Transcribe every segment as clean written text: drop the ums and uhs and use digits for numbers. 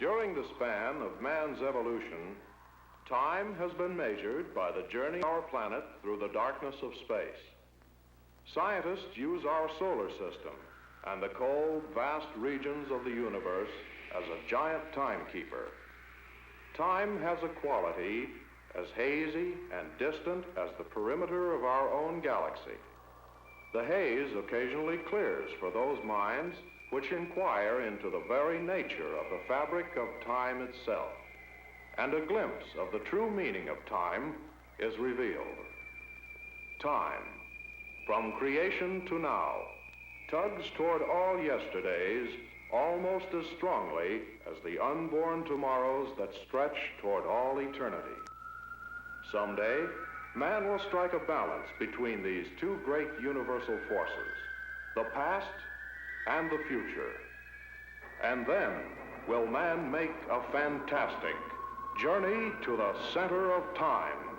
During the span of man's evolution, time has been measured by the journey of our planet through the darkness of space. Scientists use our solar system and the cold, vast regions of the universe as a giant timekeeper. Time has a quality as hazy and distant as the perimeter of our own galaxy. The haze occasionally clears for those minds which inquire into the very nature of the fabric of time itself, and a glimpse of the true meaning of time is revealed. Time, from creation to now, tugs toward all yesterdays almost as strongly as the unborn tomorrows that stretch toward all eternity. Someday, man will strike a balance between these two great universal forces, the past and the future. And then will man make a fantastic journey to the center of time.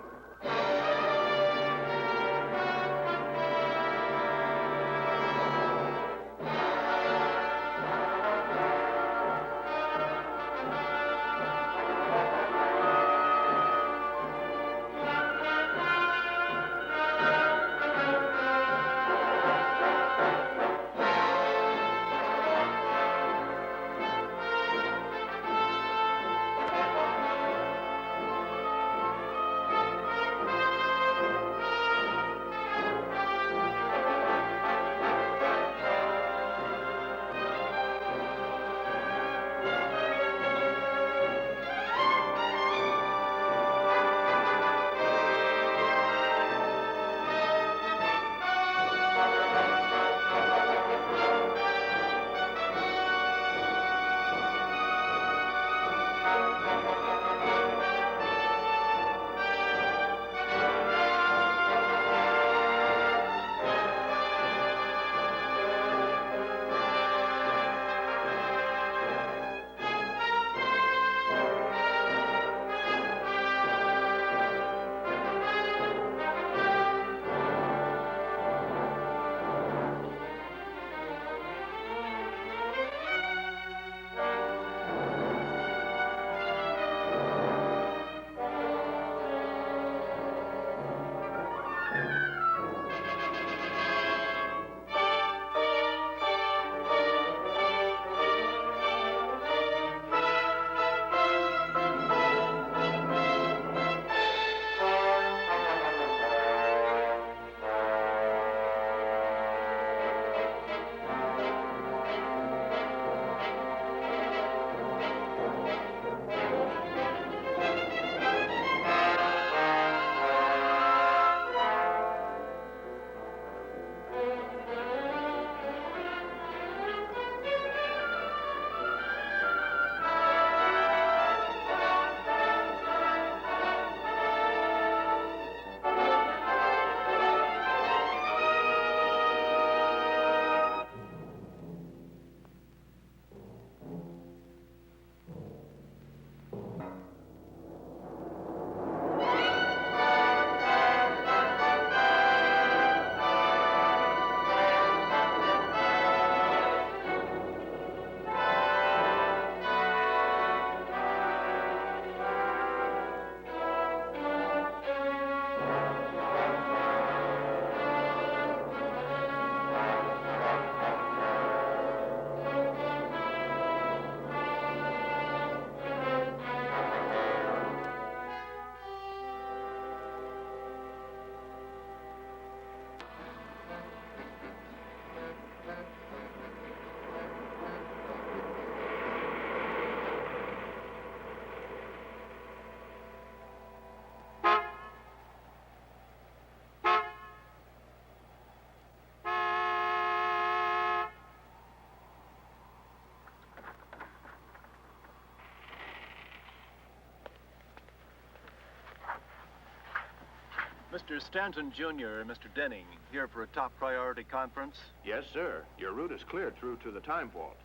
Mr. Stanton, Jr. and Mr. Denning, here for a top priority conference? Yes, sir. Your route is cleared through to the time vault.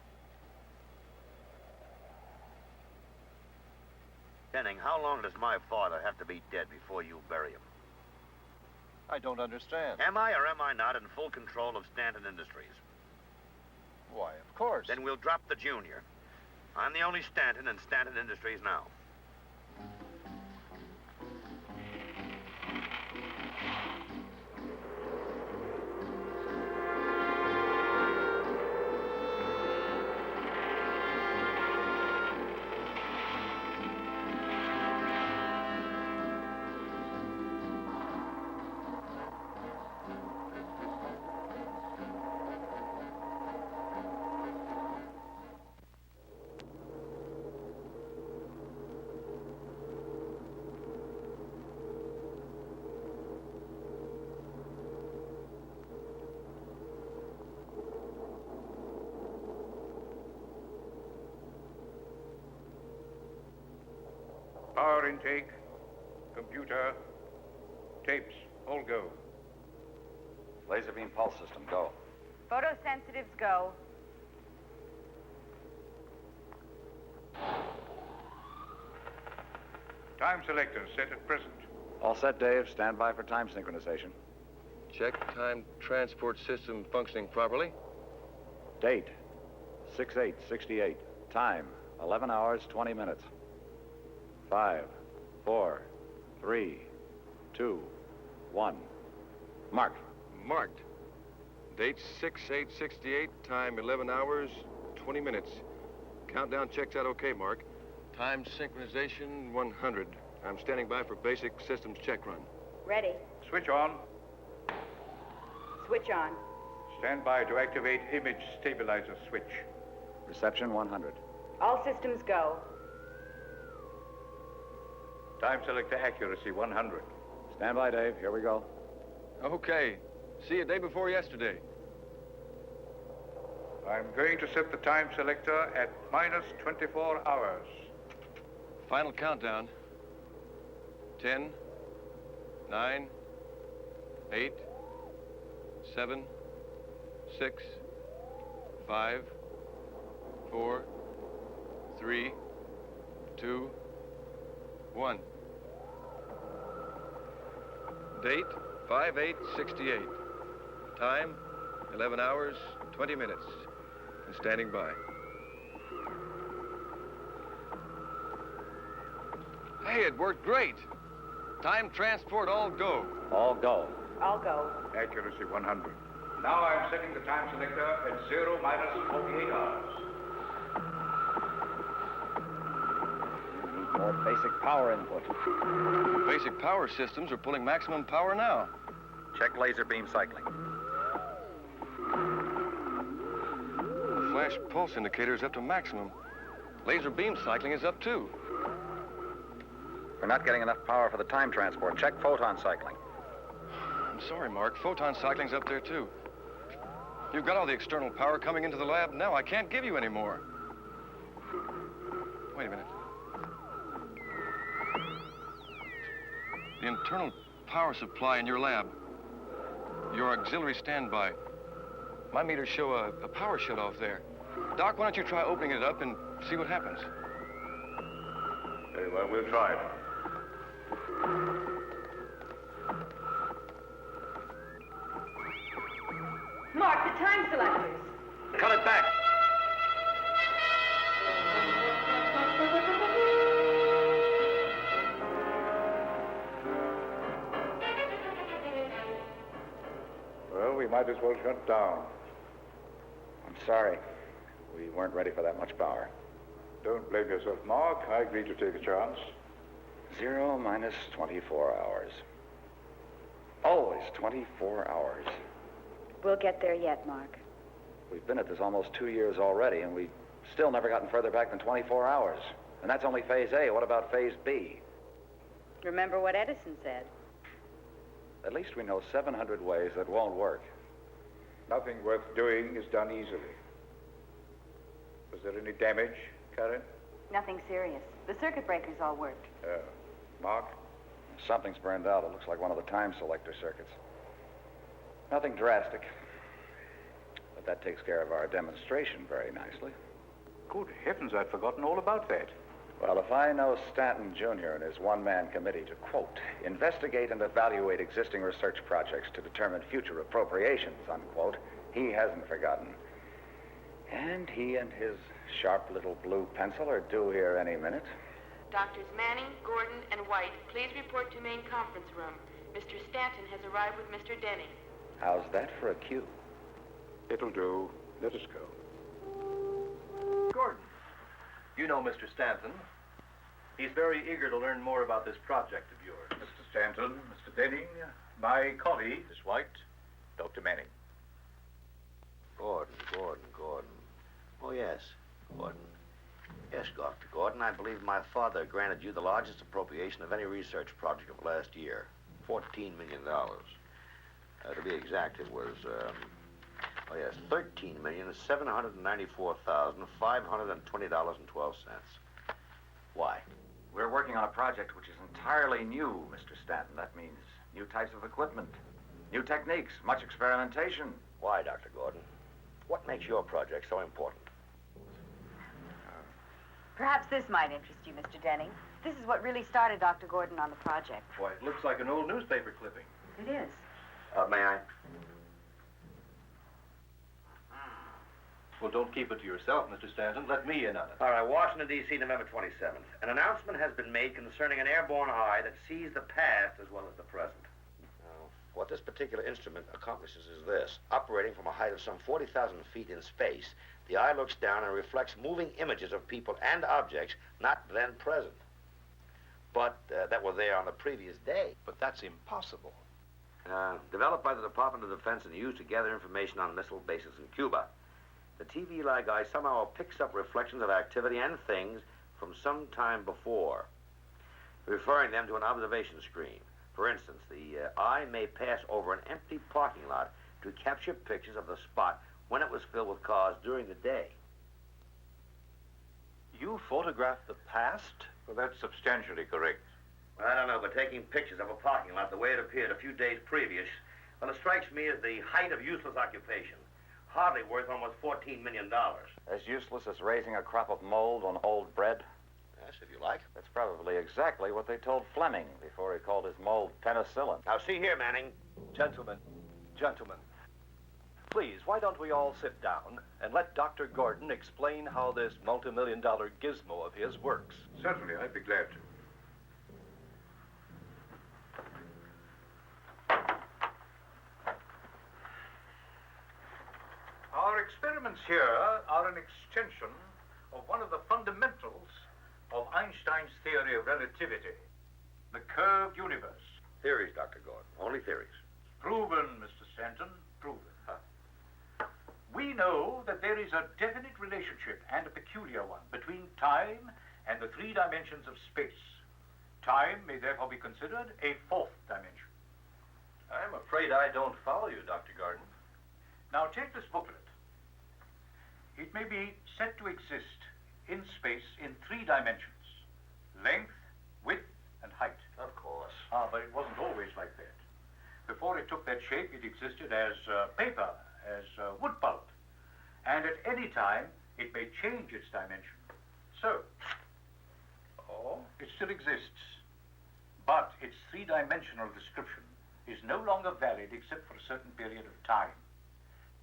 Denning, how long does my father have to be dead before you bury him? I don't understand. Am I or am I not in full control of Stanton Industries? Why, of course. Then we'll drop the junior. I'm the only Stanton in Stanton Industries now. Power intake, computer, tapes, all go. Laser beam pulse system, go. Photosensitives, go. Time selector set at present. All set, Dave. Stand by for time synchronization. Check time transport system functioning properly. Date, 6/8/68. Time, 11 hours, 20 minutes. 5, 4, 3, 2, 1. Mark. Marked. Date 6/8/68. Time 11 hours, 20 minutes. Countdown checks out okay, Mark. Time synchronization 100. I'm standing by for basic systems check run. Ready. Switch on. Switch on. Stand by to activate image stabilizer switch. Reception 100. All systems go. Time selector accuracy 100. Stand by, Dave. Here we go. Okay. See you day before yesterday. I'm going to set the time selector at minus 24 hours. Final countdown. 10, 9, 8, 7, 6, 5, 4, 3, 2, 1. Date 5/8/68. Time 11 hours, 20 minutes. And standing by. Hey, it worked great. Time transport all go. All go. All go. Accuracy 100. Now I'm setting the time selector at 0 minus 48 hours. We need more basic power input. Basic power systems are pulling maximum power now. Check laser beam cycling. The flash pulse indicator is up to maximum. Laser beam cycling is up too. We're not getting enough power for the time transport. Check photon cycling. I'm sorry, Mark. Photon cycling's up there too. You've got all the external power coming into the lab now. I can't give you any more. Wait a minute. The internal power supply in your lab. Your auxiliary standby. My meters show a power shut-off there. Doc, why don't you try opening it up and see what happens? Very well, we'll try it. Mark, the time selectors. Cut it back. Well, we might as well shut down. I'm sorry. We weren't ready for that much power. Don't blame yourself, Mark. I agreed to take a chance. 0 minus 24 hours. Always 24 hours. We'll get there yet, Mark. We've been at this almost 2 years already, and we've still never gotten further back than 24 hours. And that's only phase A. What about phase B? Remember what Edison said. At least we know 700 ways that won't work. Nothing worth doing is done easily. Was there any damage, Karen? Nothing serious. The circuit breakers all worked. Mark? Something's burned out. It looks like one of the time selector circuits. Nothing drastic. But that takes care of our demonstration very nicely. Good heavens, I'd forgotten all about that. Well, if I know Stanton Jr. and his one-man committee to, quote, investigate and evaluate existing research projects to determine future appropriations, unquote, he hasn't forgotten. And he and his Sharp little blue pencil are due here any minute. Doctors Manning, Gordon, and White, please report to main conference room. Mr. Stanton has arrived with Mr. Denning. How's that for a cue? It'll do. Let us go. Gordon, you know Mr. Stanton. He's very eager to learn more about this project of yours. Mr. Stanton, Mr. Denning, my colleague, Miss White, Dr. Manning. Gordon. Oh, yes, Gordon. Yes, Dr. Gordon, I believe my father granted you the largest appropriation of any research project of last year. $14 million. To be exact, it was, $13,794,520.12. Why? We're working on a project which is entirely new, Mr. Stanton. That means new types of equipment, new techniques, much experimentation. Why, Dr. Gordon? What makes your project so important? Perhaps this might interest you, Mr. Denning. This is what really started Dr. Gordon on the project. Why, it looks like an old newspaper clipping. It is. May I? Well, don't keep it to yourself, Mr. Stanton. Let me in on it. All right, Washington, D.C., November 27th. An announcement has been made concerning an airborne eye that sees the past as well as the present. What this particular instrument accomplishes is this. Operating from a height of some 40,000 feet in space, the eye looks down and reflects moving images of people and objects not then present, but that were there on the previous day. But that's impossible. Developed by the Department of Defense and used to gather information on missile bases in Cuba. The TV-like eye somehow picks up reflections of activity and things from some time before, referring them to an observation screen. For instance, the eye may pass over an empty parking lot to capture pictures of the spot when it was filled with cars during the day. You photographed the past? Well, that's substantially correct. I don't know, but taking pictures of a parking lot the way it appeared a few days previous, well, it strikes me as the height of useless occupation. Hardly worth almost $14 million. As useless as raising a crop of mold on old bread? Yes, if you like. That's probably exactly what they told Fleming before he called his mold penicillin. Now, see here, Manning. Gentlemen, please, why don't we all sit down and let Dr. Gordon explain how this multi-million-dollar gizmo of his works? Certainly, I'd be glad to. Our experiments here are an extension of one of the fundamentals of Einstein's theory of relativity, the curved universe. Theories, Dr. Gordon. Only theories. Proven, Mr. Stanton, proven. We know that there is a definite relationship, and a peculiar one, between time and the three dimensions of space. Time may therefore be considered a fourth dimension. I'm afraid I don't follow you, Dr. Gordon. Now take this booklet. It may be said to exist in space in three dimensions: length, width, and height. Of course. But it wasn't always like that. Before it took that shape, it existed as paper, as wood pulp. And at any time, it may change its dimension. So, it still exists. But its three-dimensional description is no longer valid except for a certain period of time.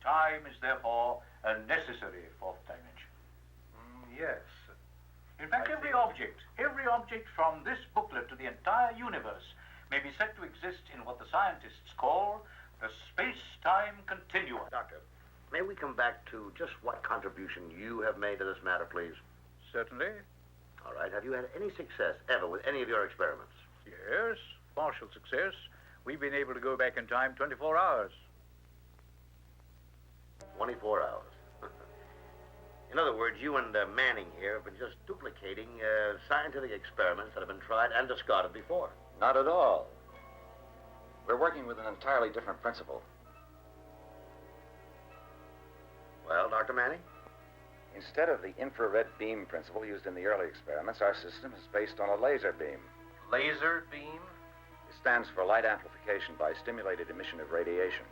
Time is therefore a necessary fourth dimension. Yes. In fact, every object from this booklet to the entire universe may be said to exist in what the scientists call the space-time continuum. Doctor, may we come back to just what contribution you have made to this matter, please? Certainly. All right. Have you had any success ever with any of your experiments? Yes, partial success. We've been able to go back in time 24 hours. 24 hours. In other words, you and Manning here have been just duplicating scientific experiments that have been tried and discarded before. Not at all. We're working with an entirely different principle. Well, Dr. Manning? Instead of the infrared beam principle used in the early experiments, our system is based on a laser beam. Laser beam? It stands for light amplification by stimulated emission of radiation.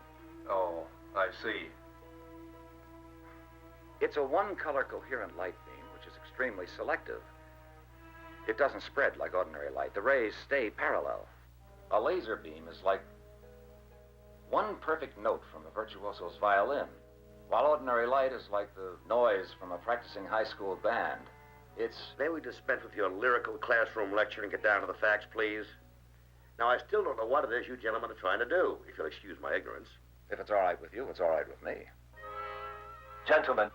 Oh, I see. It's a one-color coherent light beam, which is extremely selective. It doesn't spread like ordinary light. The rays stay parallel. A laser beam is like one perfect note from a virtuoso's violin, While ordinary light is like the noise from a practicing high school band, it's... May we dispense with your lyrical classroom lecture and get down to the facts, please? Now, I still don't know what it is you gentlemen are trying to do, if you'll excuse my ignorance. If it's all right with you, it's all right with me. Gentlemen,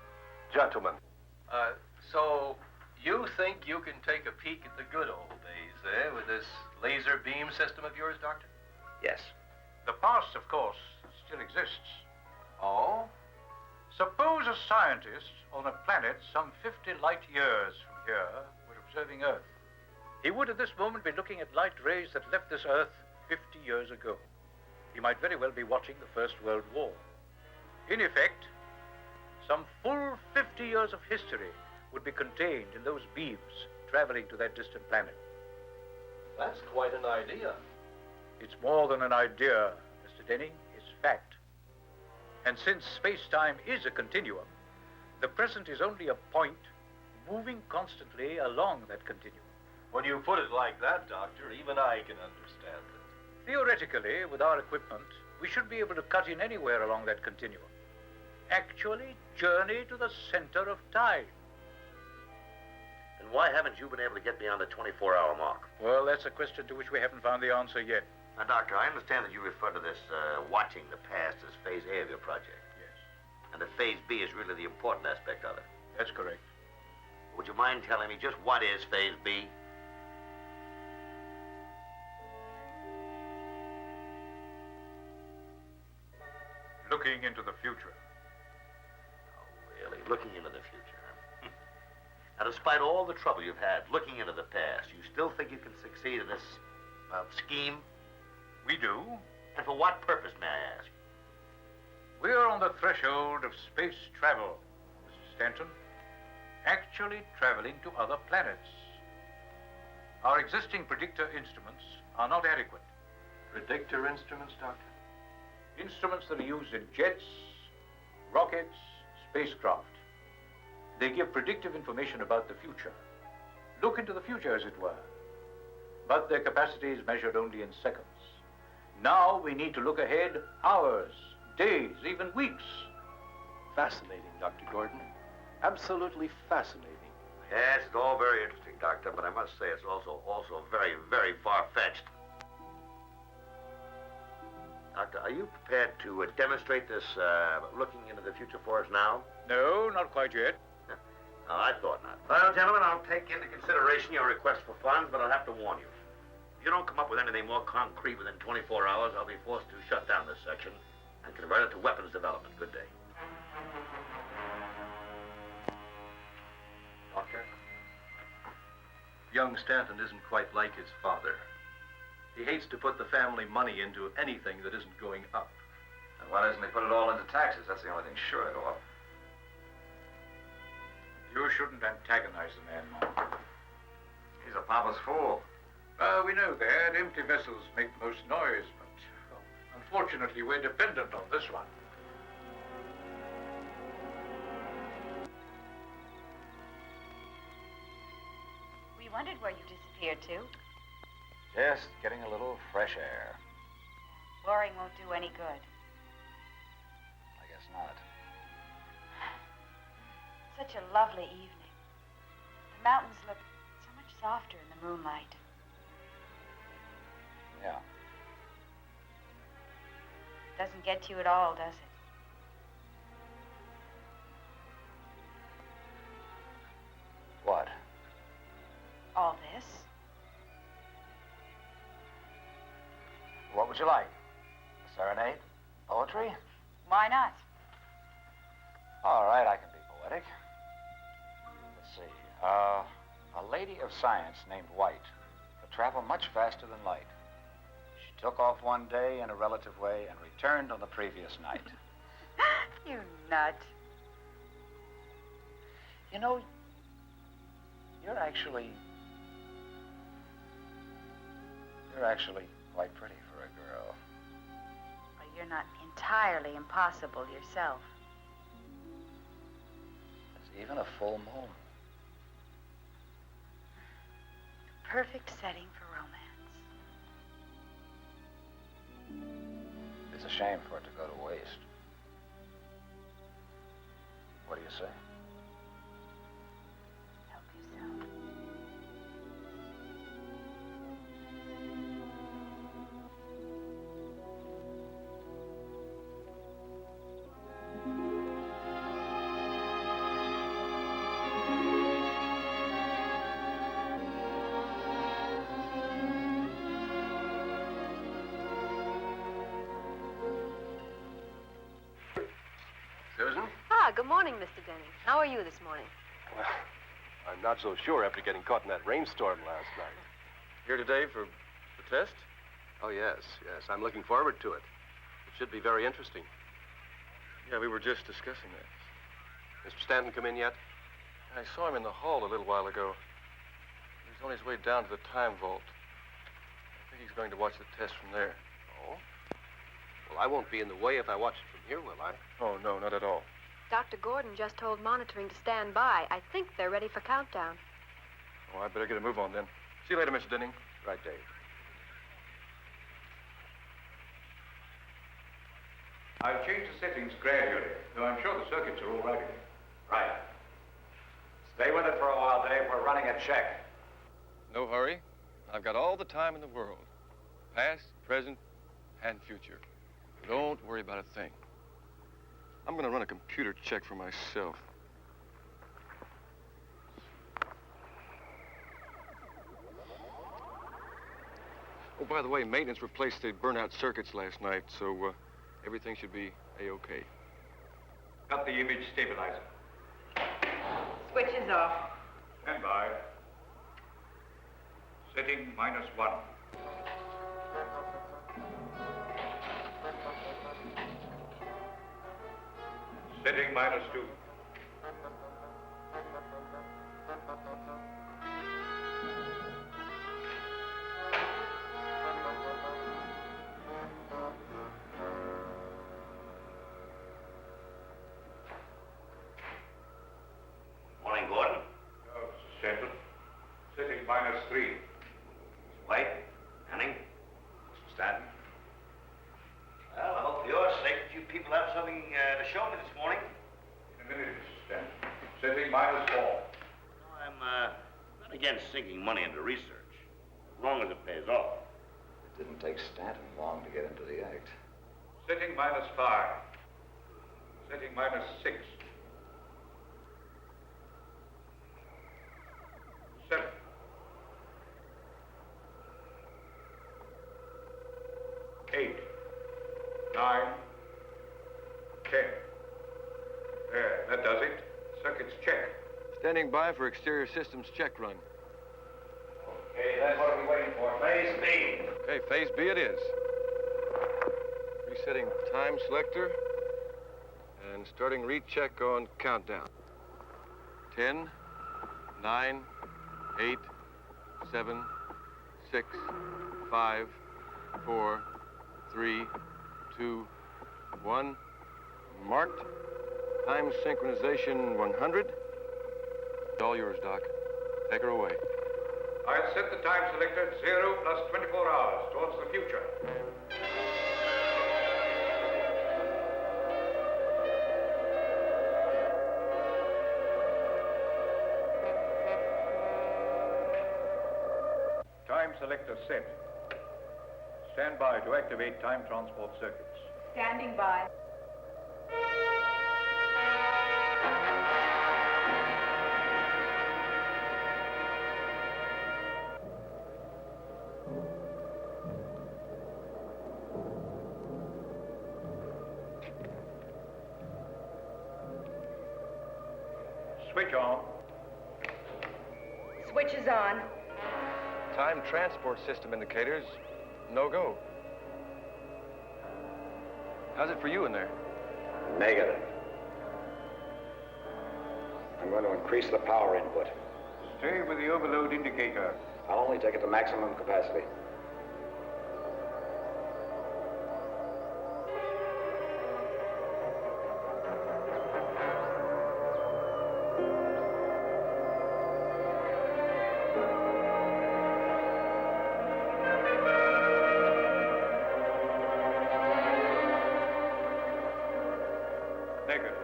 so you think you can take a peek at the good old days, with this laser beam system of yours, Doctor? Yes. The past, of course, still exists. Oh? Suppose a scientist on a planet some 50 light years from here were observing Earth. He would at this moment be looking at light rays that left this Earth 50 years ago. He might very well be watching the First World War. In effect, some full 50 years of history would be contained in those beams traveling to that distant planet. That's quite an idea. It's more than an idea, Mr. Denning. It's fact. And since space-time is a continuum, the present is only a point moving constantly along that continuum. When you put it like that, Doctor, even I can understand it. Theoretically, with our equipment, we should be able to cut in anywhere along that continuum. Actually, journey to the center of time. Then why haven't you been able to get beyond the 24-hour mark? Well, that's a question to which we haven't found the answer yet. Now, Doctor, I understand that you refer to this watching the past as Phase A of your project. Yes. And that Phase B is really the important aspect of it. That's correct. Would you mind telling me just what is Phase B? Looking into the future. Oh, really? Looking into the future, huh? Now, despite all the trouble you've had looking into the past, you still think you can succeed in this, scheme? We do. And for what purpose, may I ask? We're on the threshold of space travel, Mr. Stanton. Actually traveling to other planets. Our existing predictor instruments are not adequate. Predictor instruments, Doctor? Instruments that are used in jets, rockets, spacecraft. They give predictive information about the future. Look into the future, as it were. But their capacity is measured only in seconds. Now we need to look ahead hours, days, even weeks. Fascinating, Dr. Gordon. Absolutely fascinating. Yes, it's all very interesting, Doctor, but I must say it's also very, very far-fetched. Doctor, are you prepared to demonstrate this looking into the future for us now? No, not quite yet. No, I thought not. Well, gentlemen, I'll take into consideration your request for funds, but I'll have to warn you. If you don't come up with anything more concrete within 24 hours, I'll be forced to shut down this section and convert it to weapons development. Good day. Doctor? Young Stanton isn't quite like his father. He hates to put the family money into anything that isn't going up. And why doesn't he put it all into taxes? That's the only thing sure to go up. You shouldn't antagonize the man, Mark. He's a papa's fool. We know that. Empty vessels make the most noise, but unfortunately, we're dependent on this one. We wondered where you disappeared to. Just getting a little fresh air. Boring won't do any good. I guess not. Such a lovely evening. The mountains look so much softer in the moonlight. Yeah. Doesn't get to you at all, does it? What? All this? What would you like? A serenade? Poetry? Why not? All right, I can be poetic. Let's see. A lady of science named White could travel much faster than light. She took off one day in a relative way and returned on the previous night. You nut. You know, you're actually quite pretty for a girl. Well, you're not entirely impossible yourself. There's even a full moon. Perfect setting for romance. It's a shame for it to go to waste. What do you say? Help yourself. Susan? Ah, good morning, Mr. Denning. How are you this morning? Well, I'm not so sure after getting caught in that rainstorm last night. Here today for the test? Oh, yes. I'm looking forward to it. It should be very interesting. Yeah, we were just discussing that. Mr. Stanton come in yet? I saw him in the hall a little while ago. He was on his way down to the time vault. I think he's going to watch the test from there. Oh? Well, I won't be in the way if I watch it from here, will I? Oh, no, not at all. Dr. Gordon just told monitoring to stand by. I think they're ready for countdown. Oh, I better get a move on then. See you later, Mr. Denning. Right, Dave. I'll change the settings gradually, though I'm sure the circuits are all right again. Right. Stay with it for a while, Dave. We're running a check. No hurry. I've got all the time in the world. Past, present, and future. Don't worry about a thing. I'm going to run a computer check for myself. Oh, by the way, maintenance replaced the burnout circuits last night, so everything should be A-OK. Got the image stabilizer. Switch is off. Stand by. Setting -1. Setting -2. Morning, Gordon. Oh, Stanton. Setting -3. White, Manning, Mr. Stanton. Well, I hope for your sake that you people have something to show me this morning. In a minute, Mr. Stanton. Setting -4. I'm not against sinking money into research, as long as it pays off. It didn't take Stanton long to get into the act. Setting -5. Setting -6. 7. 8. 9. 10. There, that does it. Circuits check. Standing by for exterior systems check run. Okay, then what are we waiting for? Phase B. Okay, phase B it is. Resetting time selector and starting recheck on countdown. 10, 9, 8, 7, 6, 5, 4, 3, 2, 1. Marked. Time synchronization 100. All yours, Doc. Take her away. I'll set the time selector at 0 plus 24 hours towards the future. Time selector set. Stand by to activate time transport circuits. Standing by. Switch on. Switch is on. Time transport system indicators, no go. How's it for you in there? Negative. I'm going to increase the power input. Stay with the overload indicator. I'll only take it to maximum capacity. Negative.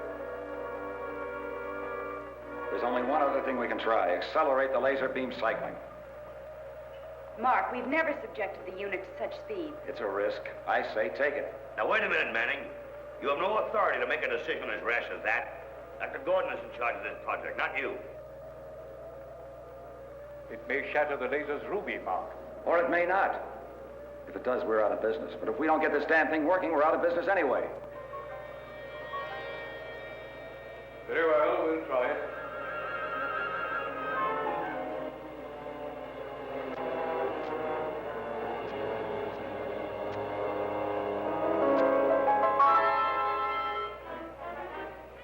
one other thing we can try. Accelerate the laser beam cycling. Mark, we've never subjected the unit to such speed. It's a risk. I say take it. Now, wait a minute, Manning. You have no authority to make a decision as rash as that. Dr. Gordon is in charge of this project, not you. It may shatter the laser's ruby, Mark. Or it may not. If it does, we're out of business. But if we don't get this damn thing working, we're out of business anyway. Very well, we'll try it.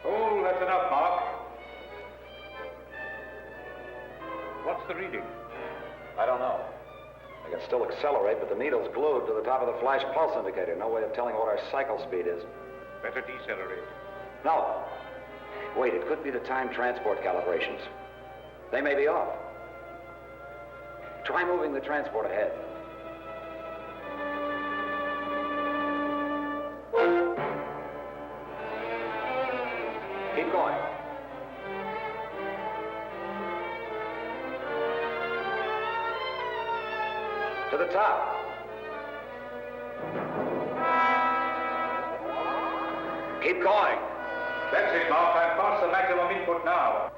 Oh, that's enough, Mark. What's the reading? I don't know. I can still accelerate, but the needle's glued to the top of the flash pulse indicator. No way of telling what our cycle speed is. Better decelerate. No. Wait, it could be the time transport calibrations. They may be off. Try moving the transport ahead. Keep going. To the top. Keep going. That's it, Mark. I've passed the maximum input now.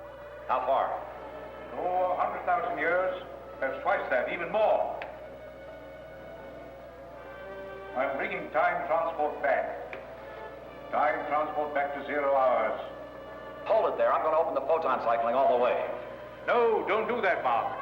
How far? Oh, 100,000 years. Perhaps twice that, even more. I'm bringing time transport back. Time transport back to 0 hours. Hold it there. I'm going to open the photon cycling all the way. No, don't do that, Mark.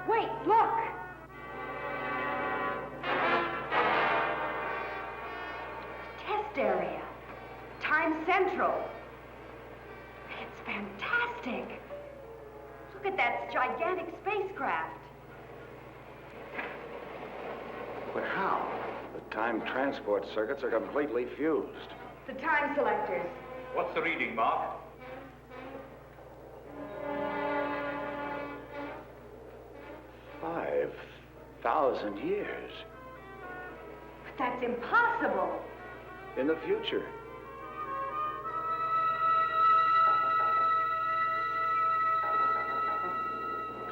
Wait, look! Test area. Time Central. It's fantastic. Look at that gigantic spacecraft. But how? The time transport circuits are completely fused. The time selectors. What's the reading, Mark? 5,000 years. But that's impossible. In the future.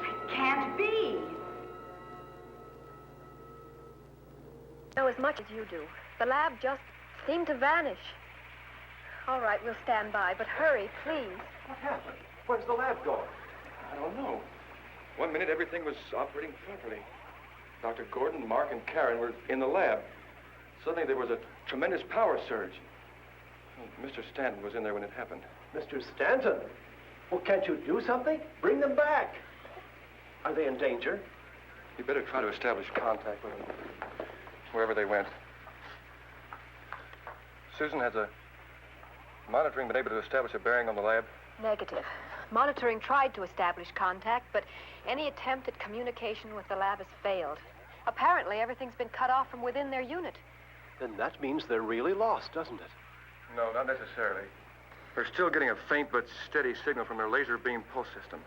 It can't be. I know as much as you do. The lab just seemed to vanish. All right, we'll stand by, but hurry, please. What happened? Where's the lab going? I don't know. 1 minute, everything was operating properly. Dr. Gordon, Mark, and Karen were in the lab. Suddenly, there was a tremendous power surge. Mr. Stanton was in there when it happened. Mr. Stanton? Well, can't you do something? Bring them back. Are they in danger? You better try to establish contact with them, wherever they went. Susan has a monitoring been able to establish a bearing on the lab? Negative. Monitoring tried to establish contact, but any attempt at communication with the lab has failed. Apparently, everything's been cut off from within their unit. Then that means they're really lost, doesn't it? No, not necessarily. We're still getting a faint but steady signal from their laser beam pulse system.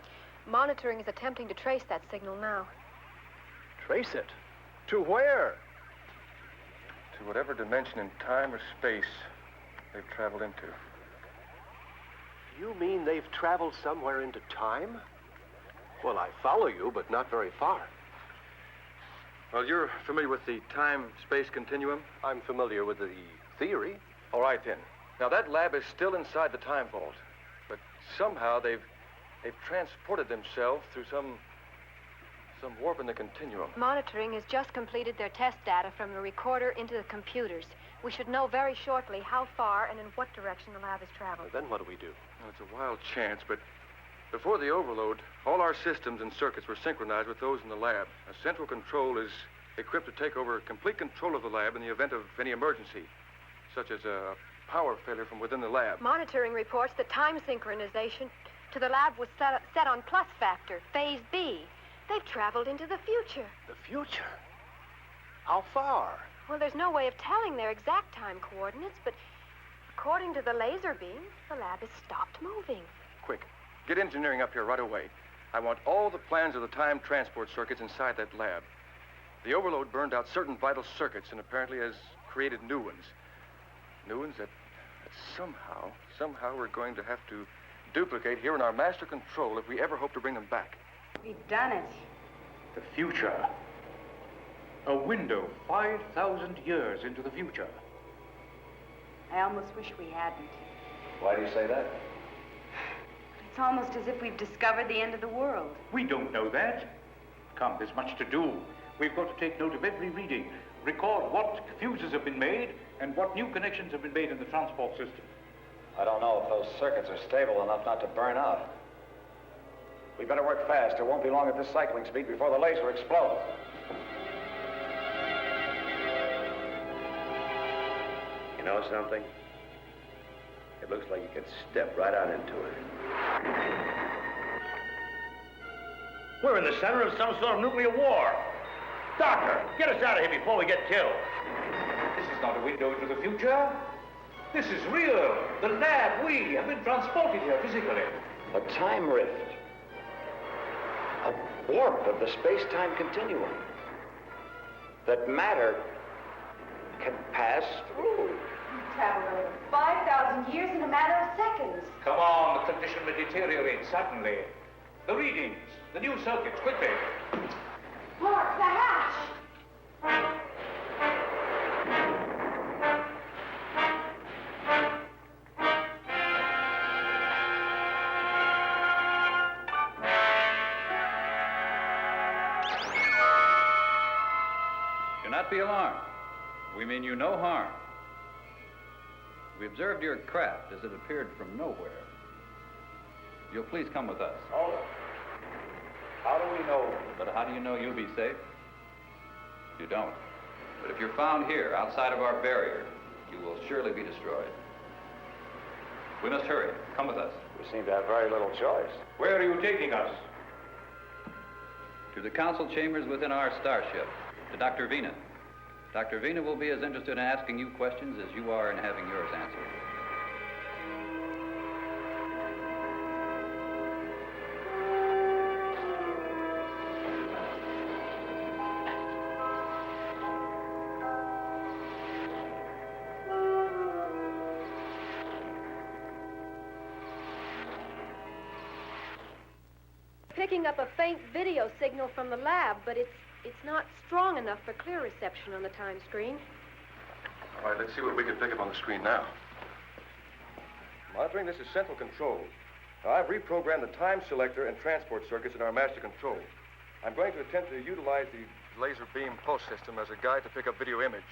Monitoring is attempting to trace that signal now. Trace it? To where? To whatever dimension in time or space they've traveled into. You mean they've traveled somewhere into time? Well, I follow you, but not very far. Well, you're familiar with the time-space continuum? I'm familiar with the theory. All right, then. Now, that lab is still inside the time vault, but somehow they've transported themselves through some warp in the continuum. Monitoring has just completed their test data from the recorder into the computers. We should know very shortly how far and in what direction the lab has traveled. Then what do we do? Well, it's a wild chance, but before the overload, all our systems and circuits were synchronized with those in the lab. A central control is equipped to take over complete control of the lab in the event of any emergency, such as a power failure from within the lab. Monitoring reports that time synchronization to the lab was set on plus factor, phase B. They've traveled into the future. The future? How far? Well, there's no way of telling their exact time coordinates, but according to the laser beam, the lab has stopped moving. Quick, get engineering up here right away. I want all the plans of the time transport circuits inside that lab. The overload burned out certain vital circuits and apparently has created new ones. New ones that somehow we're going to have to duplicate here in our master control if we ever hope to bring them back. We've done it. The future. A window 5,000 years into the future. I almost wish we hadn't. Why do you say that? It's almost as if we've discovered the end of the world. We don't know that. Come, there's much to do. We've got to take note of every reading, record what fuses have been made, and what new connections have been made in the transport system. I don't know if those circuits are stable enough not to burn out. We better work fast. It won't be long at this cycling speed before the laser explodes. You know something? It looks like you could step right out into it. We're in the center of some sort of nuclear war. Doctor, get us out of here before we get killed. This is not a window into the future. This is real. The lab, we have been transported here physically. A time rift. A warp of the space-time continuum. That matter can pass through. We've traveled over 5,000 years in a matter of seconds. Come on, the condition may deteriorate suddenly. The readings, the new circuits, quickly. Mark, the hatch! Do not be alarmed. We mean you no harm. We observed your craft as it appeared from nowhere. You'll please come with us. Oh. How do we know? But how do you know you'll be safe? You don't. But if you're found here, outside of our barrier, you will surely be destroyed. We must hurry. Come with us. We seem to have very little choice. Where are you taking us? To the council chambers within our starship, to Dr. Vina. Dr. Vina will be as interested in asking you questions as you are in having yours answered. Picking up a faint video signal from the lab, but it's not strong enough for clear reception on the time screen. All right, let's see what we can pick up on the screen now. Monitoring, this is central control. Now, I've reprogrammed the time selector and transport circuits in our master control. I'm going to attempt to utilize the laser beam pulse system as a guide to pick up video image.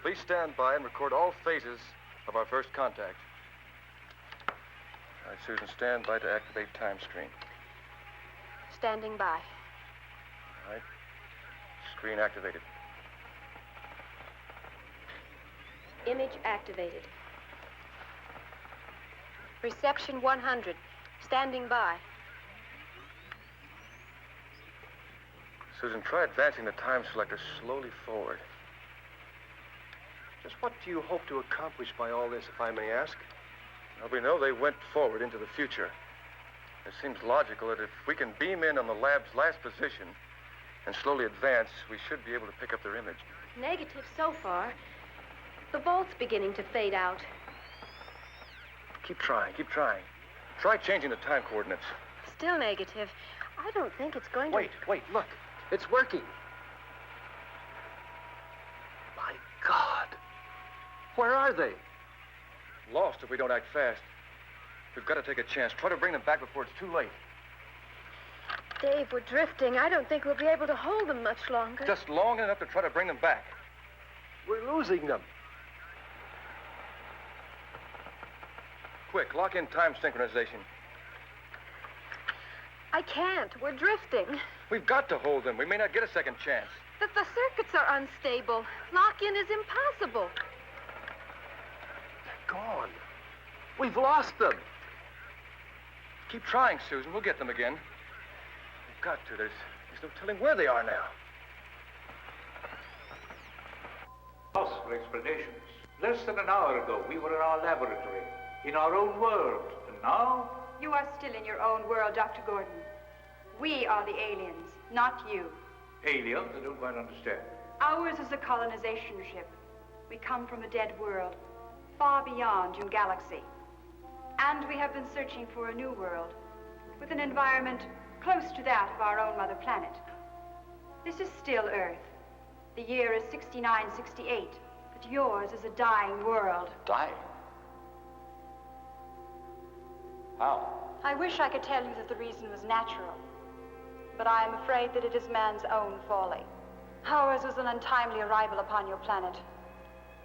Please stand by and record all phases of our first contact. All right, Susan, stand by to activate time screen. Standing by. All right. Screen activated. Image activated. Reception 100. Standing by. Susan, try advancing the time selector slowly forward. Just what do you hope to accomplish by all this, if I may ask? Well, we know they went forward into the future. It seems logical that if we can beam in on the lab's last position and slowly advance, we should be able to pick up their image. Negative so far. The volt's beginning to fade out. Keep trying, keep trying. Try changing the time coordinates. Still negative. I don't think it's going to... Wait, look. It's working. My God. Where are they? Lost if we don't act fast. We've got to take a chance. Try to bring them back before it's too late. Dave, we're drifting. I don't think we'll be able to hold them much longer. Just long enough to try to bring them back. We're losing them. Quick, lock in time synchronization. I can't. We're drifting. We've got to hold them. We may not get a second chance. The circuits are unstable. Lock-in is impossible. They're gone. We've lost them. Keep trying, Susan. We'll get them again. We've got to. There's no telling where they are now. Pause for explanations. Less than an hour ago, we were in our laboratory, in our own world. And now? You are still in your own world, Dr. Gordon. We are the aliens, not you. Aliens? I don't quite understand. Ours is a colonization ship. We come from a dead world, far beyond your galaxy. And we have been searching for a new world, with an environment close to that of our own mother planet. This is still Earth. The year is 6968, but yours is a dying world. Dying? How? I wish I could tell you that the reason was natural, but I am afraid that it is man's own folly. Ours was an untimely arrival upon your planet.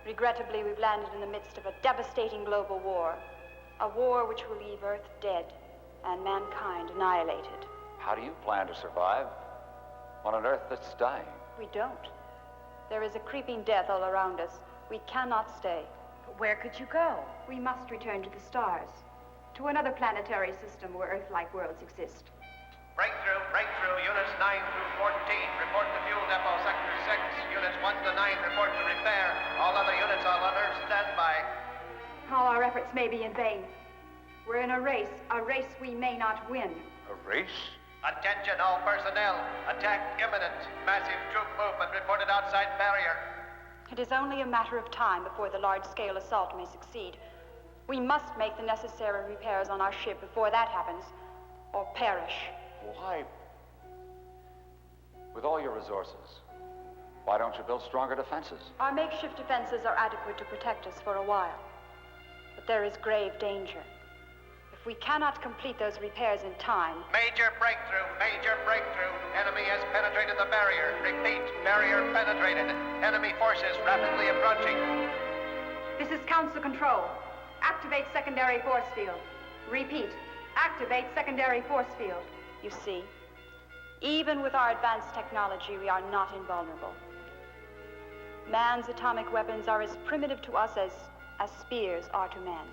Regrettably, we've landed in the midst of a devastating global war, a war which will leave Earth dead and mankind annihilated. How do you plan to survive on an Earth that's dying? We don't. There is a creeping death all around us. We cannot stay. But where could you go? We must return to the stars, to another planetary system where Earth-like worlds exist. Breakthrough, units 9 through 14, report to fuel depot, sector 6. Units 1 to 9, report to repair. All other units on alert, standby. All our efforts may be in vain. We're in a race we may not win. A race? Attention, all personnel. Attack imminent. Massive troop movement reported outside barrier. It is only a matter of time before the large-scale assault may succeed. We must make the necessary repairs on our ship before that happens, or perish. Why? With all your resources, why don't you build stronger defenses? Our makeshift defenses are adequate to protect us for a while. But there is grave danger. If we cannot complete those repairs in time... Major breakthrough. Enemy has penetrated the barrier. Repeat, barrier penetrated. Enemy forces rapidly approaching. This is Council Control. Activate secondary force field. Repeat, activate secondary force field. You see, even with our advanced technology, we are not invulnerable. Man's atomic weapons are as primitive to us as spears are to men.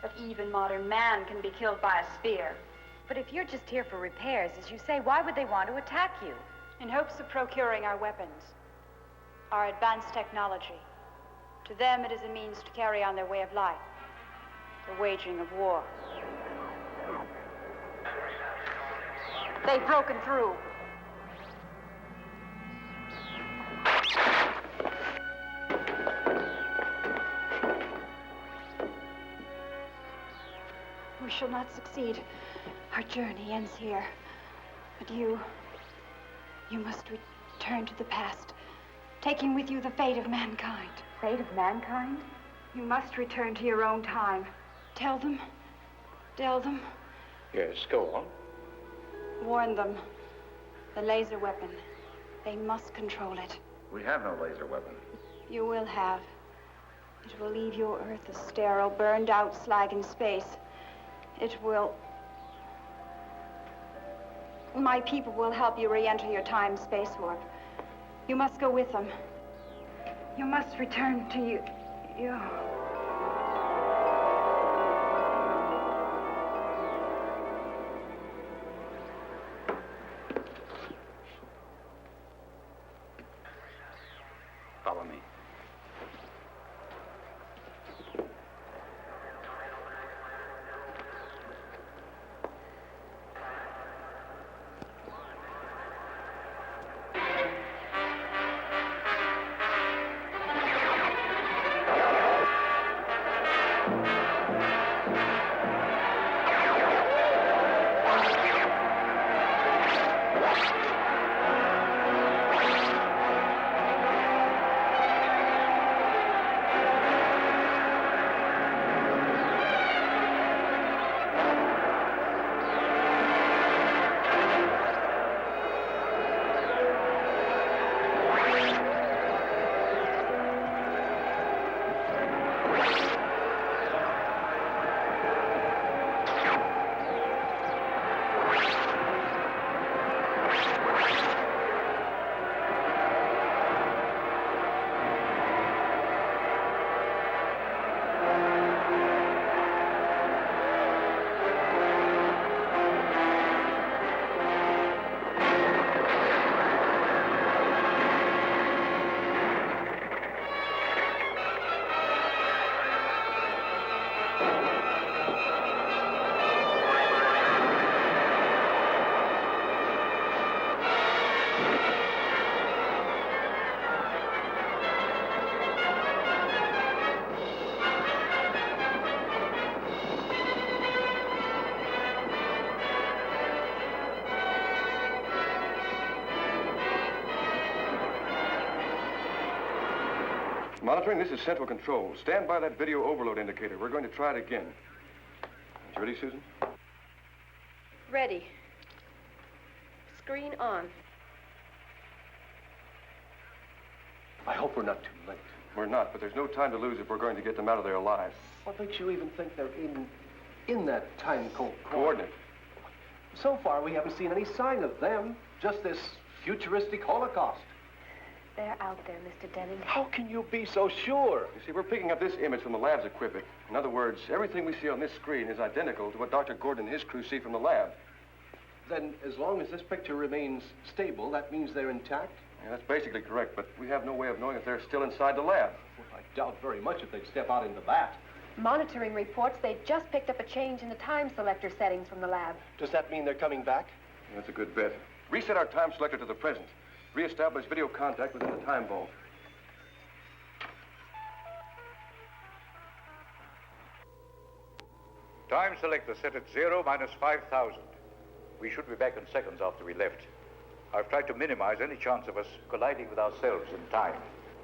But even modern man can be killed by a spear. But if you're just here for repairs, as you say, why would they want to attack you? In hopes of procuring our weapons, our advanced technology. To them, it is a means to carry on their way of life, the waging of war. They've broken through. We shall not succeed. Our journey ends here. But you must return to the past, taking with you the fate of mankind. Fate of mankind? You must return to your own time. Tell them. Yes, go on. Warn them. The laser weapon. They must control it. We have no laser weapon. You will have. It will leave your Earth a sterile, burned-out slag in space. It will... My people will help you re-enter your time-space warp. You must go with them. You must return to you. Monitoring, this is Central Control. Stand by that video overload indicator. We're going to try it again. You ready, Susan? Ready. Screen on. I hope we're not too late. We're not, but there's no time to lose if we're going to get them out of there alive. What makes you even think they're in that time-cold Coordinate. So far, we haven't seen any sign of them. Just this futuristic holocaust. They're out there, Mr. Denning. How can you be so sure? You see, we're picking up this image from the lab's equipment. In other words, everything we see on this screen is identical to what Dr. Gordon and his crew see from the lab. Then, as long as this picture remains stable, that means they're intact? Yeah, that's basically correct, but we have no way of knowing if they're still inside the lab. Well, I doubt very much if they'd step out into that. Monitoring reports they've just picked up a change in the time selector settings from the lab. Does that mean they're coming back? That's a good bet. Reset our time selector to the present. Reestablish video contact within the time vault. Time selector set at 0 minus 5,000. We should be back in seconds after we left. I've tried to minimize any chance of us colliding with ourselves in time.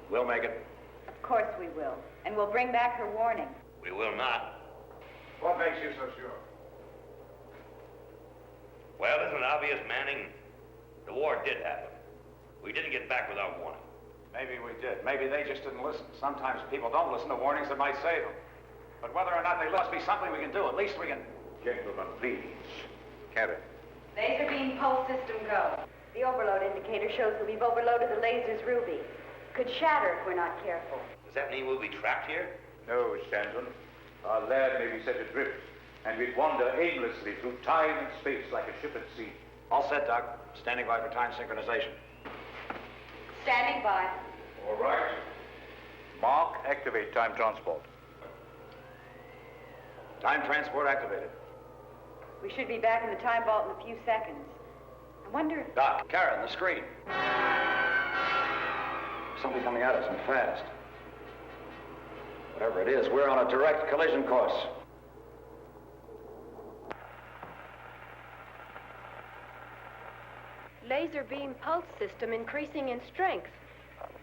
We'll make it. Of course we will. And we'll bring back her warning. We will not. What makes you so sure? Well, isn't it obvious, Manning? The war did happen. We didn't get back without warning. Maybe we did. Maybe they just didn't listen. Sometimes people don't listen to warnings that might save them. But whether or not they must be something we can do, at least we can... Gentlemen, please. Karen. Laser beam pulse system go. The overload indicator shows that we've overloaded the laser's ruby. Could shatter if we're not careful. Does that mean we'll be trapped here? No, Stanton. Our lab may be set adrift, and we'd wander aimlessly through time and space like a ship at sea. All set, Doc. Standing by for time synchronization. Standing by. All right. Mark, activate time transport. Time transport activated. We should be back in the time vault in a few seconds. I wonder... Doc, Karen, the screen. Something coming at us and fast. Whatever it is, we're on a direct collision course. Laser beam pulse system increasing in strength,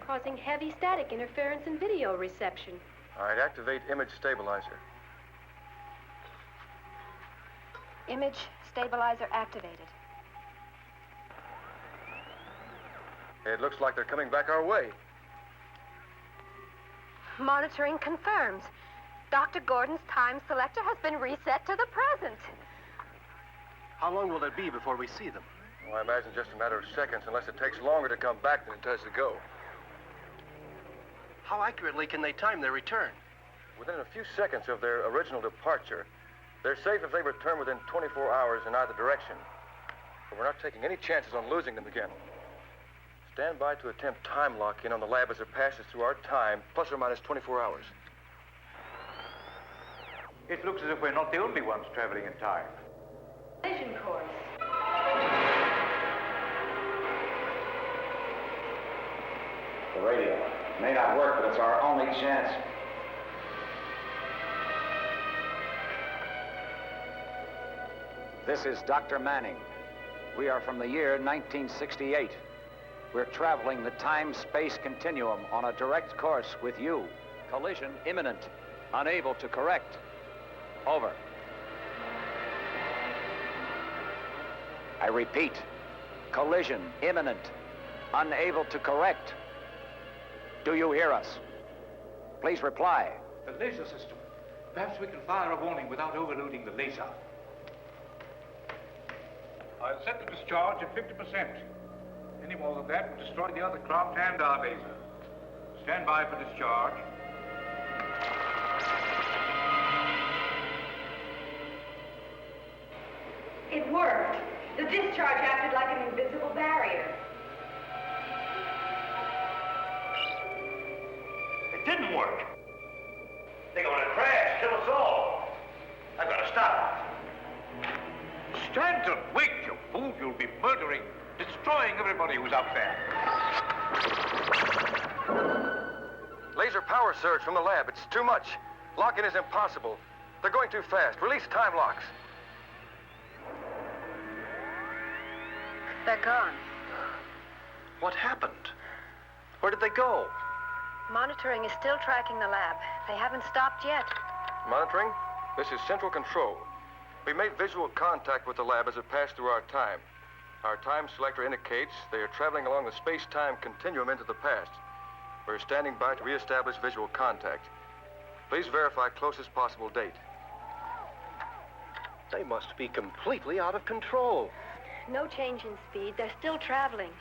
causing heavy static interference in video reception. All right, activate image stabilizer. Image stabilizer activated. It looks like they're coming back our way. Monitoring confirms. Dr. Gordon's time selector has been reset to the present. How long will it be before we see them? Well, I imagine just a matter of seconds, unless it takes longer to come back than it does to go. How accurately can they time their return? Within a few seconds of their original departure, they're safe if they return within 24 hours in either direction. But we're not taking any chances on losing them again. Stand by to attempt time lock-in on the lab as it passes through our time, plus or minus 24 hours. It looks as if we're not the only ones traveling in time. Collision course. The radio. May not work, but it's our only chance. This is Dr. Manning. We are from the year 1968. We're traveling the time-space continuum on a direct course with you. Collision imminent. Unable to correct. Over. I repeat. Collision imminent. Unable to correct. Do you hear us? Please reply. The laser system. Perhaps we can fire a warning without overloading the laser. I'll set the discharge at 50%. Any more than that would destroy the other craft and our laser. Stand by for discharge. It worked. The discharge acted like an invisible barrier. It didn't work. They're going to crash, kill us all. I've got to stop. Stanton, wait, you fool. You'll be murdering, destroying everybody who's out there. Laser power surge from the lab. It's too much. Lock-in is impossible. They're going too fast. Release time locks. They're gone. What happened? Where did they go? Monitoring is still tracking the lab. They haven't stopped yet. Monitoring? This is Central Control. We made visual contact with the lab as it passed through our time. Our time selector indicates they are traveling along the space-time continuum into the past. We're standing by to reestablish visual contact. Please verify closest possible date. They must be completely out of control. No change in speed. They're still traveling.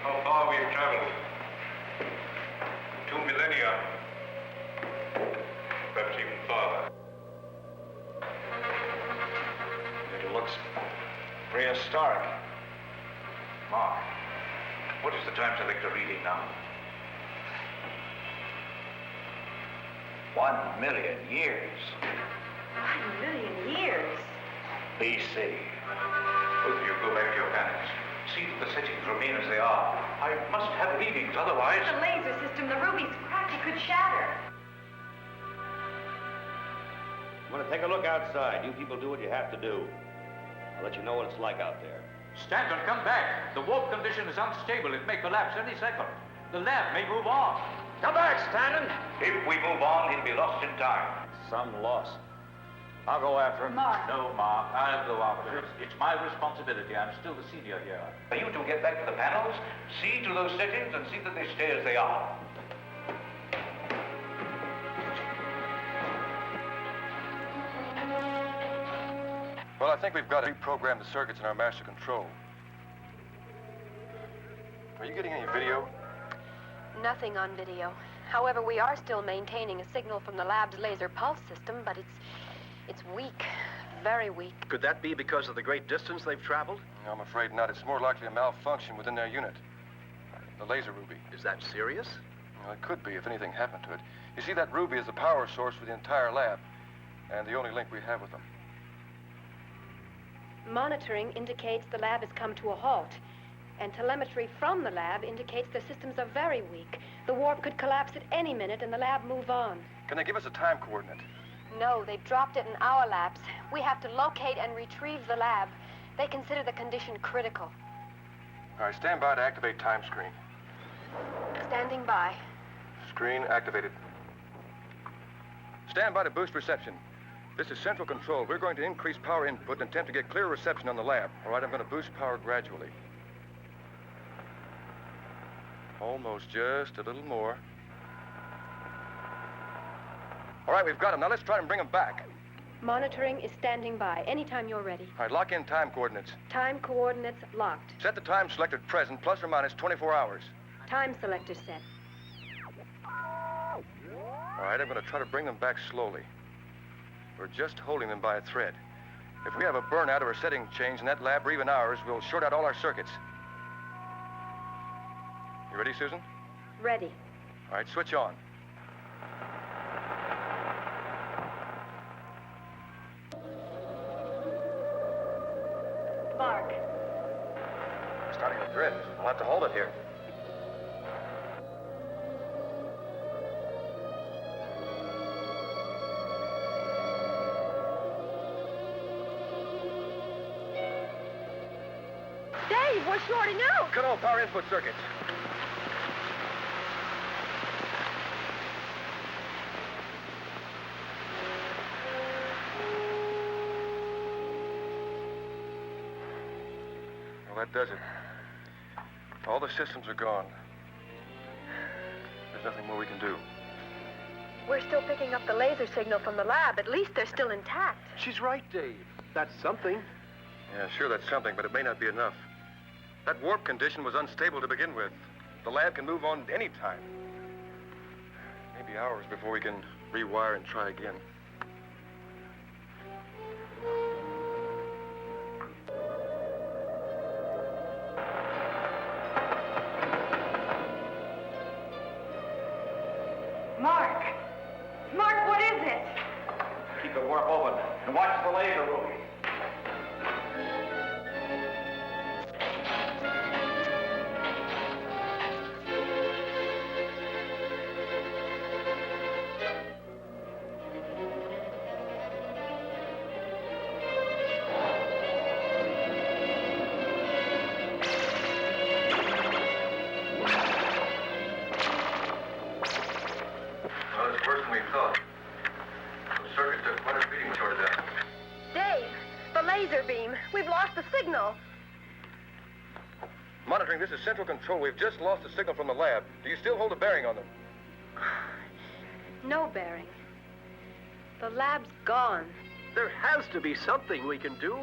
How far we've traveled? 2 millennia. Perhaps even farther. It looks prehistoric. Mark, what is the time selector reading now? 1 million years. 1 million years? BC. Both of you go back to your planets. See that the settings remain as they are. I must have readings, otherwise... The laser system, the ruby's cracked. It could shatter. I'm going to take a look outside. You people do what you have to do. I'll let you know what it's like out there. Stanton, come back. The warp condition is unstable. It may collapse any second. The lab may move on. Come back, Stanton. If we move on, he'll be lost in time. Some loss. I'll go after him. Mark. No, Mark. I'll go after him. It's my responsibility. I'm still the senior here. You two get back to the panels, see to those settings, and see that they stay as they are. Well, I think we've got to reprogram the circuits in our master control. Are you getting any video? Nothing on video. However, we are still maintaining a signal from the lab's laser pulse system, but it's weak. Very weak. Could that be because of the great distance they've traveled? No, I'm afraid not. It's more likely a malfunction within their unit. The laser ruby. Is that serious? Well, it could be if anything happened to it. You see, that ruby is the power source for the entire lab, and the only link we have with them. Monitoring indicates the lab has come to a halt, and telemetry from the lab indicates the systems are very weak. The warp could collapse at any minute and the lab move on. Can they give us a time coordinate? No, they've dropped it in our labs. We have to locate and retrieve the lab. They consider the condition critical. All right, stand by to activate time screen. Standing by. Screen activated. Stand by to boost reception. This is central control. We're going to increase power input and attempt to get clear reception on the lab. All right, I'm going to boost power gradually. Almost, just a little more. All right, we've got him. Now let's try and bring him back. Monitoring is standing by. Anytime you're ready. All right, lock in time coordinates. Time coordinates locked. Set the time selected present, plus or minus 24 hours. Time selector set. All right, I'm going to try to bring them back slowly. We're just holding them by a thread. If we have a burnout or a setting change in that lab or even ours, we'll short out all our circuits. You ready, Susan? Ready. All right, switch on. Mark. Starting to drift. We'll have to hold it here. Dave, we're shorting out. Cut all power input circuits. Well, that does it. All the systems are gone. There's nothing more we can do. We're still picking up the laser signal from the lab. At least they're still intact. She's right, Dave. That's something. Yeah, sure, that's something, but it may not be enough. That warp condition was unstable to begin with. The lab can move on any time. Maybe hours before we can rewire and try again. Mark! Mark, what is it? Keep the warp open and watch the laser ruby. Well, it's worse than we thought. The circuit took quite a beating short of that. Dave, the laser beam. We've lost the signal. Monitoring, this is central control. We've just lost the signal from the lab. Do you still hold a bearing on them? No bearing. The lab's gone. There has to be something we can do.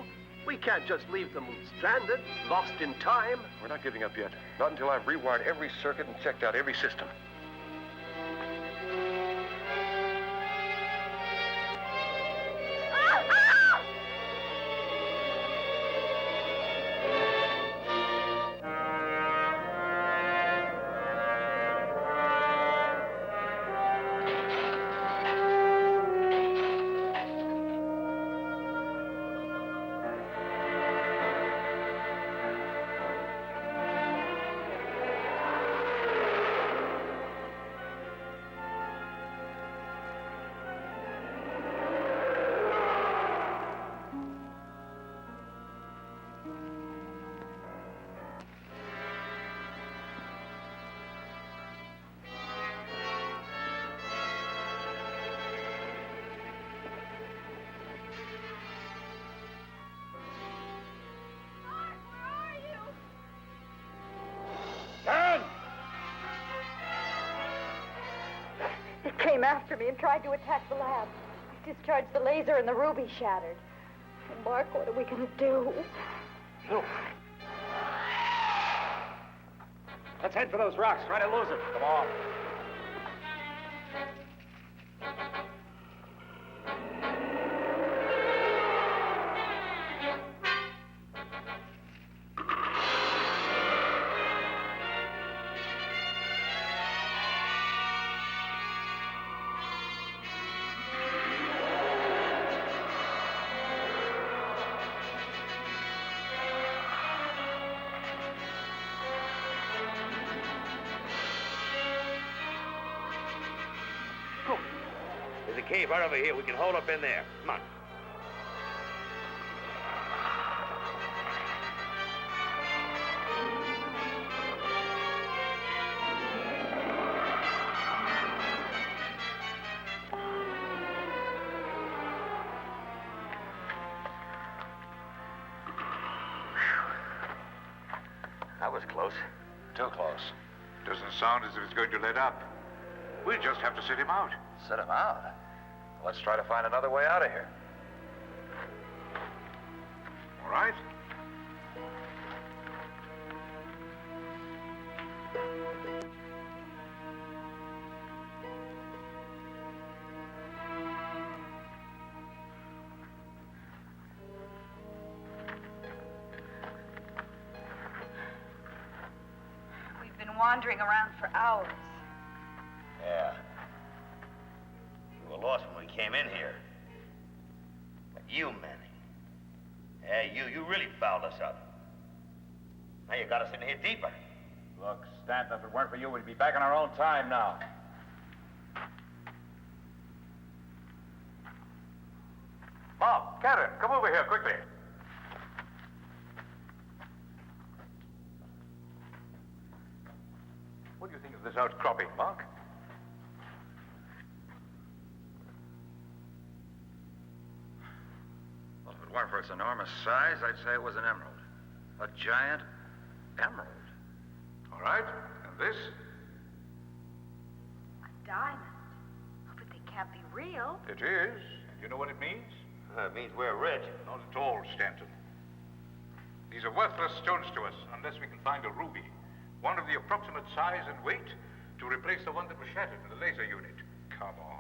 We can't just leave them stranded, lost in time. We're not giving up yet. Not until I've rewired every circuit and checked out every system. came after me and tried to attack the lab. I discharged the laser and the ruby shattered. Oh, Mark, what are we going to do? Look. Let's head for those rocks. Try to lose it. Come on. There's a cave right over here. We can hold up in there. Come on. That was close. Too close. Doesn't sound as if it's going to let up. We'll just have to sit him out. Sit him out? Let's try to find another way out of here. All right? We've been wandering around for hours. Yeah. We were lost when we came in here. But you, Manning. Yeah, you really fouled us up. Now you got us in here deeper. Look, Stanton, if it weren't for you, we'd be back in our own time now. Mom, Karen, come over here quickly. What do you think of this outcropping, Mark? Well, if it weren't for its enormous size, I'd say it was an emerald. A giant emerald. All right. And this? A diamond. Oh, but they can't be real. It is. And you know what it means? It means we're rich. Not at all, Stanton. These are worthless stones to us unless we can find a ruby. One of the approximate size and weight to replace the one that was shattered in the laser unit. Come on.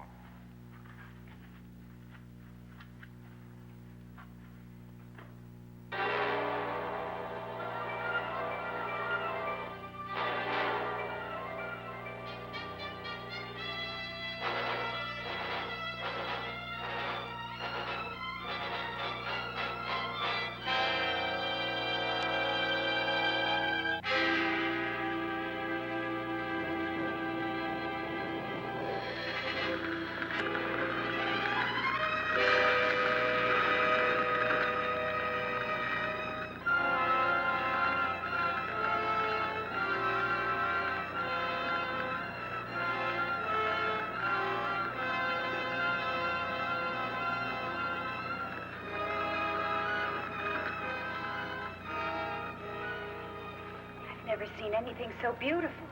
Never seen anything so beautiful,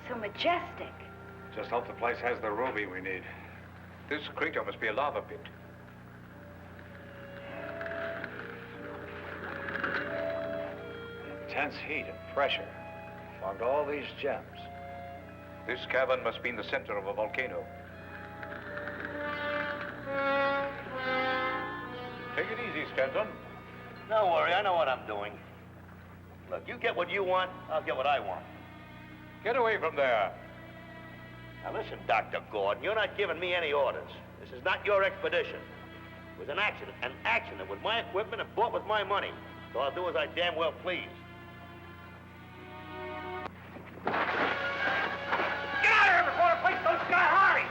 so majestic. Just hope the place has the ruby we need. This crater must be a lava pit. Intense heat and pressure fogged all these gems. This cavern must be in the center of a volcano. Take it easy, Stanton. Don't worry, I know what I'm doing. Look, you get what you want, I'll get what I want. Get away from there. Now listen, Dr. Gordon, you're not giving me any orders. This is not your expedition. It was an accident with my equipment and bought with my money. So I'll do as I damn well please. Get out of here before the place goes sky high!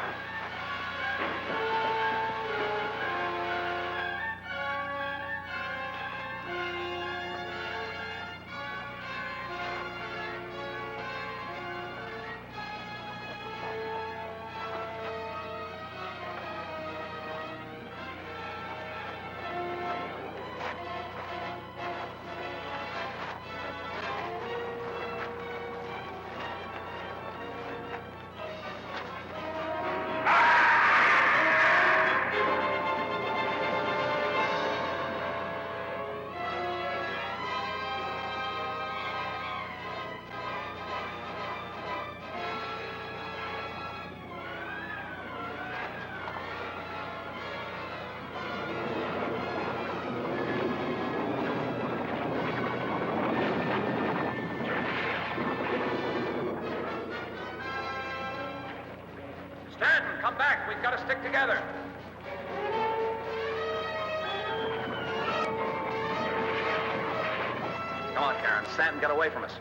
We've got to stick together. Come on, Karen. Stanton got away from us.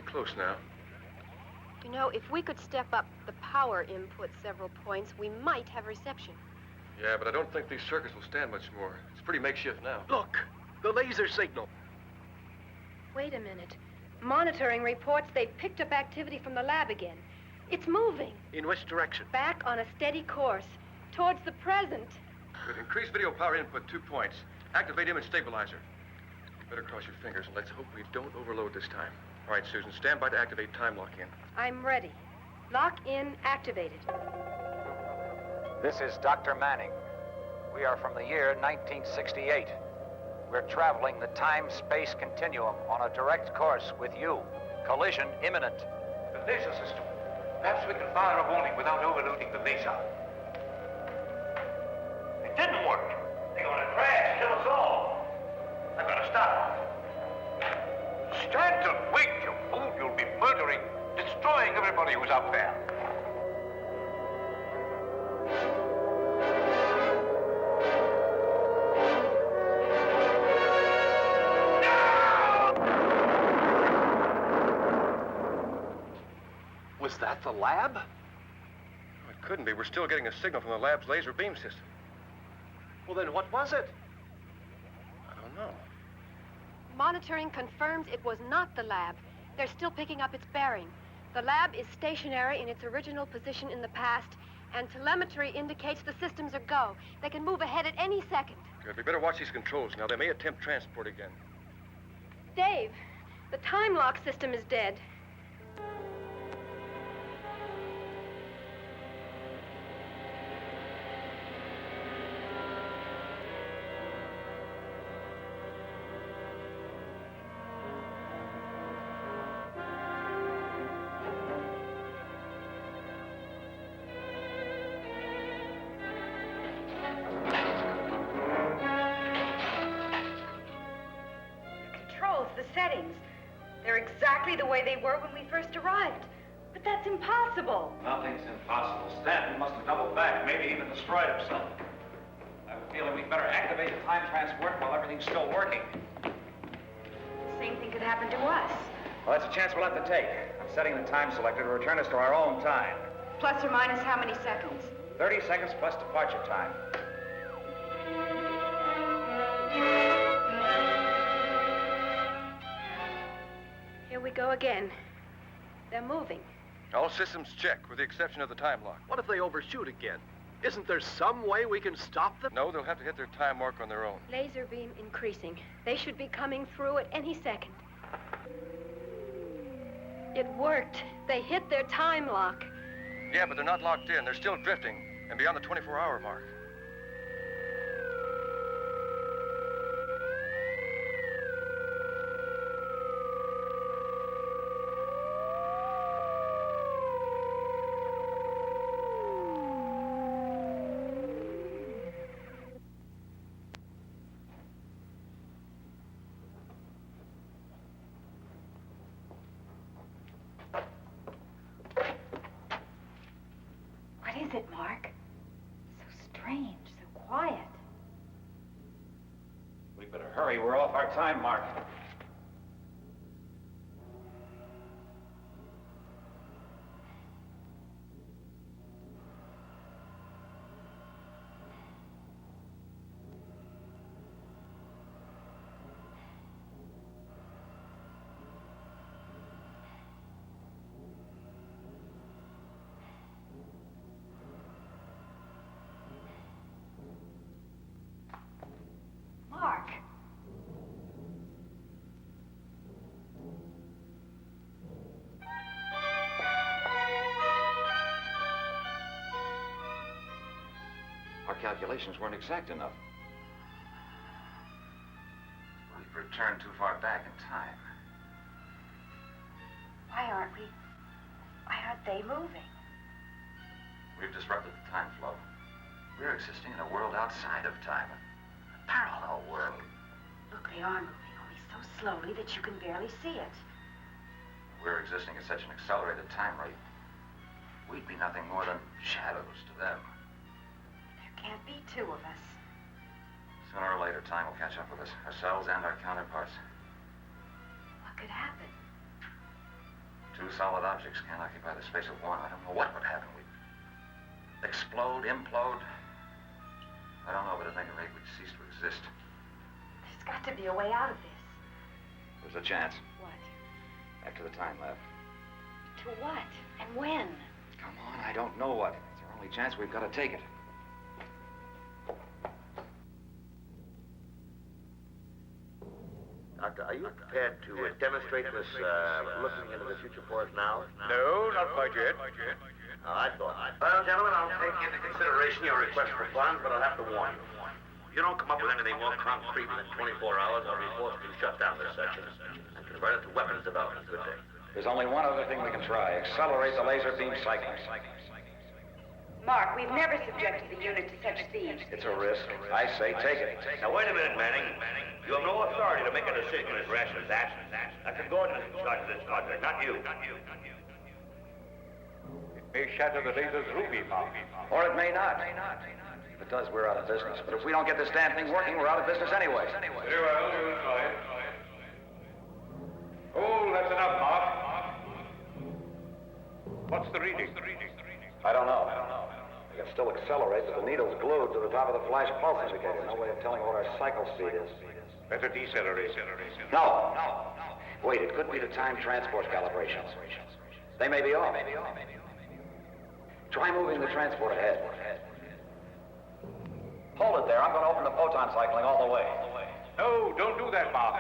Close now. You know, if we could step up the power input several points, we might have reception. Yeah, but I don't think these circuits will stand much more. It's pretty makeshift now. Look, the laser signal. Wait a minute. Monitoring reports they've picked up activity from the lab again. It's moving. In which direction? Back on a steady course. Towards the present. Good. Increase video power input 2 points. Activate image stabilizer. Better cross your fingers and let's hope we don't overload this time. All right, Susan, stand by to activate time lock-in. I'm ready. Lock-in activated. This is Dr. Manning. We are from the year 1968. We're traveling the time-space continuum on a direct course with you. Collision imminent. The laser system. Perhaps we can fire a warning without overloading the laser. It didn't work. They're gonna crash, kill us all. They're gonna stop. Stanton, wait, you fool. You'll be murdering, destroying everybody who's up there. that the lab? Oh, it couldn't be. We're still getting a signal from the lab's laser beam system. Well, then what was it? I don't know. Monitoring confirms it was not the lab. They're still picking up its bearing. The lab is stationary in its original position in the past, and telemetry indicates the systems are go. They can move ahead at any second. Good. We better watch these controls now. They may attempt transport again. Dave, the time lock system is dead. The settings. They're exactly the way they were when we first arrived. But that's impossible. Nothing's impossible. Stanton must have doubled back, maybe even destroyed himself. I have a feeling we'd better activate the time transport while everything's still working. Same thing could happen to us. Well, that's a chance we'll have to take. I'm setting the time selector to return us to our own time. Plus or minus how many seconds? 30 seconds plus departure time. Here we go again. They're moving. All systems check, with the exception of the time lock. What if they overshoot again? Isn't there some way we can stop them? No, they'll have to hit their time mark on their own. Laser beam increasing. They should be coming through at any second. It worked. They hit their time lock. Yeah, but they're not locked in. They're still drifting, and beyond the 24-hour mark. What is it, Mark? So strange, so quiet. We better hurry. We're off our time mark. Mark. Our calculations weren't exact enough. We've returned too far back in time. Why aren't they moving? We've disrupted the time flow. We're existing in a world outside of time. A parallel world. Look, they are moving, only so slowly that you can barely see it. We're existing at such an accelerated time rate. We'd be nothing more than shadows to them. There can't be two of us. Sooner or later, time will catch up with us, ourselves and our counterparts. What could happen? Two solid objects can't occupy the space of one. I don't know what would happen. We'd explode, implode. I don't know, but at any rate, we'd cease to exist. There's got to be a way out of this. There's a chance. What? Back to the time lab. To what? And when? Come on, I don't know what. It's our only chance. We've got to take it. Doctor, are you prepared to demonstrate this looking into the future for us now? No, not quite yet. I thought. Well, gentlemen, I'll take into consideration your request for funds, but I'll have to warn you. If you don't come up with anything more concrete within 24 hours, I'll be forced to shut down this section and convert it to weapons development. Good day. There's only one other thing we can try. Accelerate the laser beam cycling. Mark, we've never subjected the unit to such speed. It's a risk. I say take it. Now, wait a minute, Manning. You have no authority to make a decision as rash as that. Dr. Gordon is in charge of this project, not you. It may shatter the laser's ruby bomb. Or it may not. If it does, we're out of business. But if we don't get this damn thing working, we're out of business anyway. Very well, you try it. Oh, that's enough, Mark. What's the reading? I don't know. We can still accelerate, but the needle's glued to the top of the flash pulse indicator. No way of telling what our cycle speed is. Better decelerate. No. Wait, it could be the time transport calibrations. They may be off. Try moving the transport ahead. Hold it there. I'm going to open the photon cycling all the way. No, don't do that, Mark.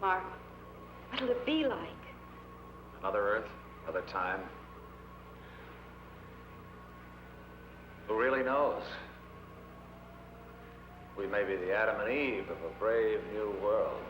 Mark, what'll it be like? Another Earth, another time. Who really knows? We may be the Adam and Eve of a brave new world.